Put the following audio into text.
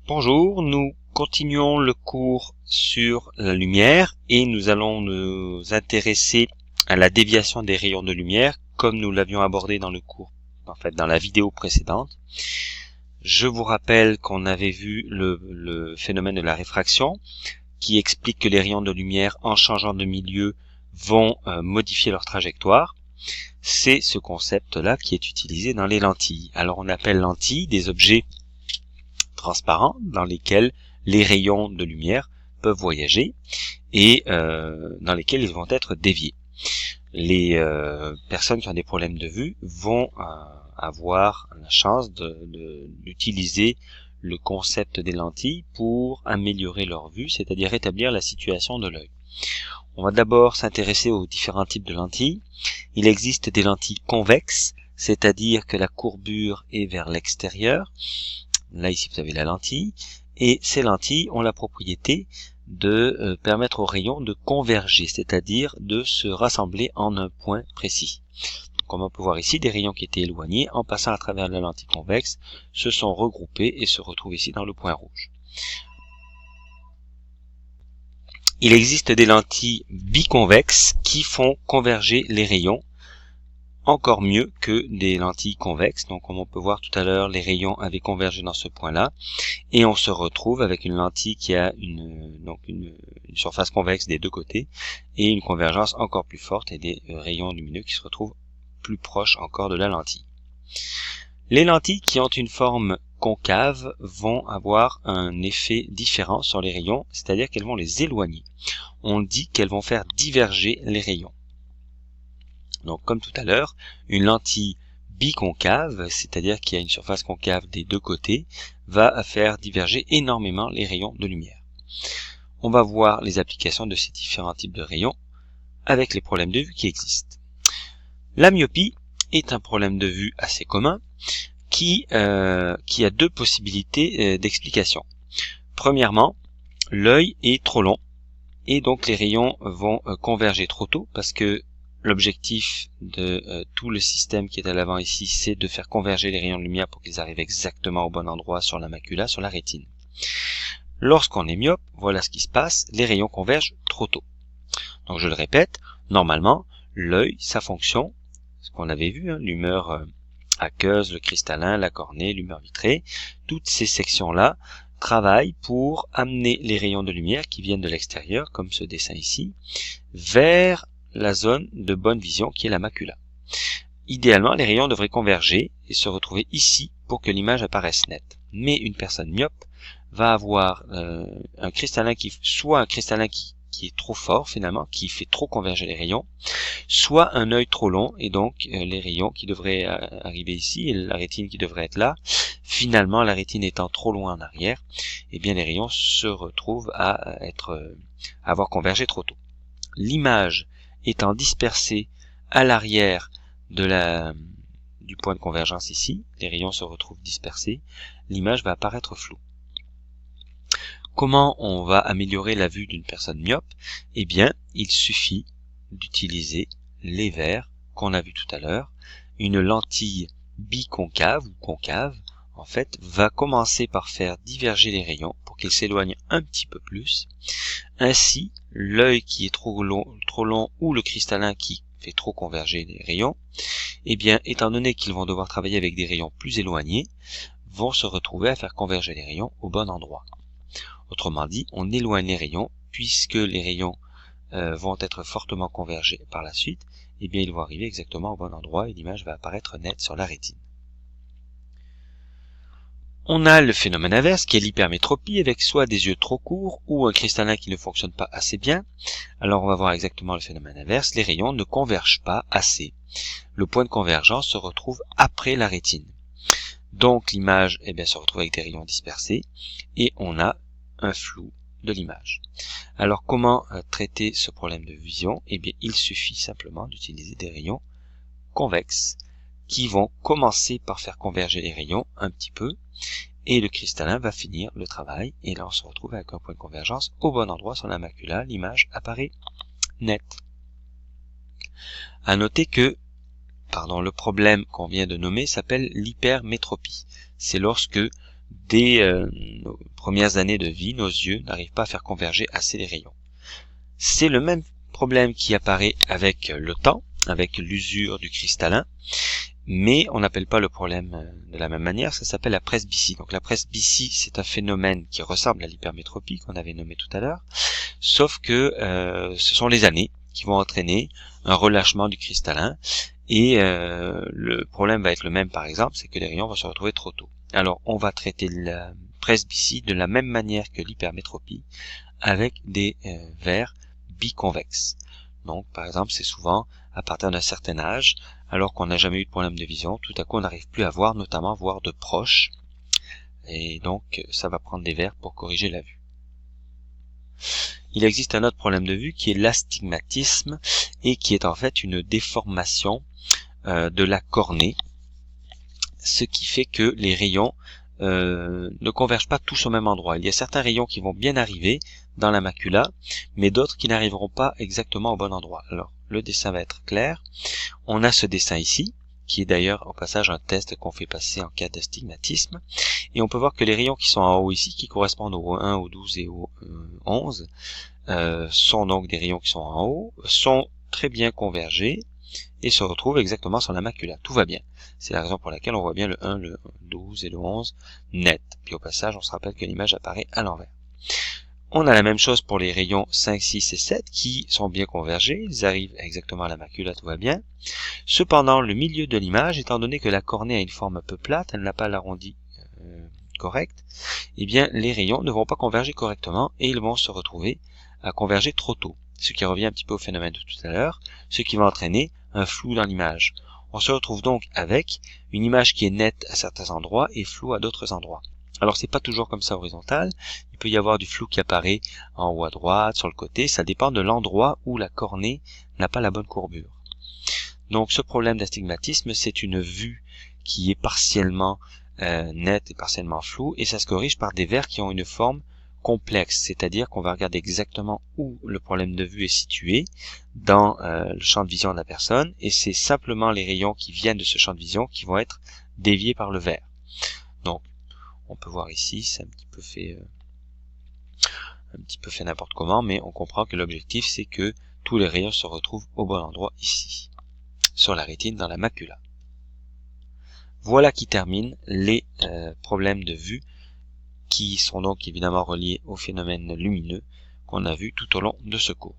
Bonjour, nous continuons le cours sur la lumière et nous allons nous intéresser à la déviation des rayons de lumière comme nous l'avions abordé dans le cours, dans la vidéo précédente. Je vous rappelle qu'on avait vu le phénomène de la réfraction qui explique que les rayons de lumière en changeant de milieu vont modifier leur trajectoire. C'est ce concept-là qui est utilisé dans les lentilles. Alors on appelle lentilles des objets transparents dans lesquels les rayons de lumière peuvent voyager et dans lesquels ils vont être déviés. Les personnes qui ont des problèmes de vue vont avoir la chance d'utiliser le concept des lentilles pour améliorer leur vue, c'est-à-dire rétablir la situation de l'œil. On va d'abord s'intéresser aux différents types de lentilles. Il existe des lentilles convexes, c'est-à-dire que la courbure est vers l'extérieur. Là, ici, vous avez la lentille. Et ces lentilles ont la propriété de permettre aux rayons de converger, c'est-à-dire de se rassembler en un point précis. Comme on peut voir ici, des rayons qui étaient éloignés, en passant à travers la lentille convexe, se sont regroupés et se retrouvent ici dans le point rouge. Il existe des lentilles biconvexes qui font converger les rayons encore mieux que des lentilles convexes. Donc comme on peut voir tout à l'heure, les rayons avaient convergé dans ce point-là et on se retrouve avec une lentille qui a une surface convexe des deux côtés et une convergence encore plus forte et des rayons lumineux qui se retrouvent plus proches encore de la lentille. Les lentilles qui ont une forme concave vont avoir un effet différent sur les rayons, c'est-à-dire qu'elles vont les éloigner. On dit qu'elles vont faire diverger les rayons. Donc comme tout à l'heure, une lentille biconcave, c'est-à-dire qui a une surface concave des deux côtés, va faire diverger énormément les rayons de lumière. On va voir les applications de ces différents types de rayons avec les problèmes de vue qui existent. La myopie est un problème de vue assez commun qui a deux possibilités d'explication. Premièrement, l'œil est trop long et donc les rayons vont converger trop tôt parce que l'objectif de tout le système qui est à l'avant ici, c'est de faire converger les rayons de lumière pour qu'ils arrivent exactement au bon endroit sur la macula, sur la rétine. Lorsqu'on est myope, voilà ce qui se passe, les rayons convergent trop tôt. Donc je le répète, normalement, l'œil, sa fonction, ce qu'on avait vu, l'humeur aqueuse, le cristallin, la cornée, l'humeur vitrée, toutes ces sections-là travaillent pour amener les rayons de lumière qui viennent de l'extérieur, comme ce dessin ici, vers la zone de bonne vision qui est la macula. Idéalement, les rayons devraient converger et se retrouver ici pour que l'image apparaisse nette. Mais une personne myope va avoir un cristallin qui est trop fort finalement, qui fait trop converger les rayons, soit un œil trop long et donc les rayons qui devraient arriver ici et la rétine qui devrait être là, finalement la rétine étant trop loin en arrière, eh bien les rayons se retrouvent à avoir convergé trop tôt. L'image étant dispersée à l'arrière du point de convergence ici, les rayons se retrouvent dispersés, l'image va apparaître floue. Comment on va améliorer la vue d'une personne myope? Eh bien, il suffit d'utiliser les verres qu'on a vu tout à l'heure. Une lentille biconcave ou concave, en fait, va commencer par faire diverger les rayons pour qu'ils s'éloignent un petit peu plus. Ainsi, l'œil qui est trop long ou le cristallin qui fait trop converger les rayons, eh bien, étant donné qu'ils vont devoir travailler avec des rayons plus éloignés, vont se retrouver à faire converger les rayons au bon endroit. Autrement dit, on éloigne les rayons, puisque les rayons vont être fortement convergés par la suite, eh bien, ils vont arriver exactement au bon endroit et l'image va apparaître nette sur la rétine. On a le phénomène inverse qui est l'hypermétropie avec soit des yeux trop courts ou un cristallin qui ne fonctionne pas assez bien. Alors on va voir exactement le phénomène inverse. Les rayons ne convergent pas assez. Le point de convergence se retrouve après la rétine. Donc l'image se retrouve avec des rayons dispersés et on a un flou de l'image. Alors comment traiter ce problème de vision? Eh bien il suffit simplement d'utiliser des rayons convexes qui vont commencer par faire converger les rayons un petit peu et le cristallin va finir le travail et là on se retrouve avec un point de convergence au bon endroit sur la macula, l'image apparaît nette. À noter que le problème qu'on vient de nommer s'appelle l'hypermétropie. C'est lorsque dès nos premières années de vie, nos yeux n'arrivent pas à faire converger assez les rayons. C'est le même problème qui apparaît avec le temps, avec l'usure du cristallin, mais on n'appelle pas le problème de la même manière, ça s'appelle la presbytie. Donc la presbytie, c'est un phénomène qui ressemble à l'hypermétropie qu'on avait nommé tout à l'heure, sauf que ce sont les années qui vont entraîner un relâchement du cristallin, et le problème va être le même par exemple, c'est que les rayons vont se retrouver trop tôt. Alors on va traiter la presbytie de la même manière que l'hypermétropie, avec des verres biconvexes. Donc par exemple, c'est souvent à partir d'un certain âge, alors qu'on n'a jamais eu de problème de vision, tout à coup on n'arrive plus à voir, notamment voir de proche, et donc ça va prendre des verres pour corriger la vue. Il existe un autre problème de vue qui est l'astigmatisme, et qui est en fait une déformation de la cornée, ce qui fait que les rayons ne convergent pas tous au même endroit. Il y a certains rayons qui vont bien arriver dans la macula, mais d'autres qui n'arriveront pas exactement au bon endroit. Alors, le dessin va être clair. On a ce dessin ici, qui est d'ailleurs au passage un test qu'on fait passer en cas d'astigmatisme, et on peut voir que les rayons qui sont en haut ici, qui correspondent au 1, au 12 et au 11, sont donc des rayons qui sont en haut, sont très bien convergés, et se retrouvent exactement sur la macula. Tout va bien. C'est la raison pour laquelle on voit bien le 1, le 12 et le 11 net. Puis au passage, on se rappelle que l'image apparaît à l'envers. On a la même chose pour les rayons 5, 6 et 7 qui sont bien convergés. Ils arrivent exactement à la macula, tout va bien. Cependant, le milieu de l'image, étant donné que la cornée a une forme un peu plate, elle n'a pas l'arrondi correct, eh bien les rayons ne vont pas converger correctement et ils vont se retrouver à converger trop tôt. Ce qui revient un petit peu au phénomène de tout à l'heure, ce qui va entraîner un flou dans l'image. On se retrouve donc avec une image qui est nette à certains endroits et floue à d'autres endroits. Alors c'est pas toujours comme ça horizontal, il peut y avoir du flou qui apparaît en haut à droite, sur le côté, ça dépend de l'endroit où la cornée n'a pas la bonne courbure. Donc ce problème d'astigmatisme, c'est une vue qui est partiellement nette et partiellement floue, et ça se corrige par des verres qui ont une forme complexe, c'est-à-dire qu'on va regarder exactement où le problème de vue est situé dans le champ de vision de la personne, et c'est simplement les rayons qui viennent de ce champ de vision qui vont être déviés par le verre. Donc, on peut voir ici, c'est un petit peu fait n'importe comment, mais on comprend que l'objectif c'est que tous les rayons se retrouvent au bon endroit ici, sur la rétine, dans la macula. Voilà qui termine les problèmes de vue, qui sont donc évidemment reliés au phénomène lumineux qu'on a vu tout au long de ce cours.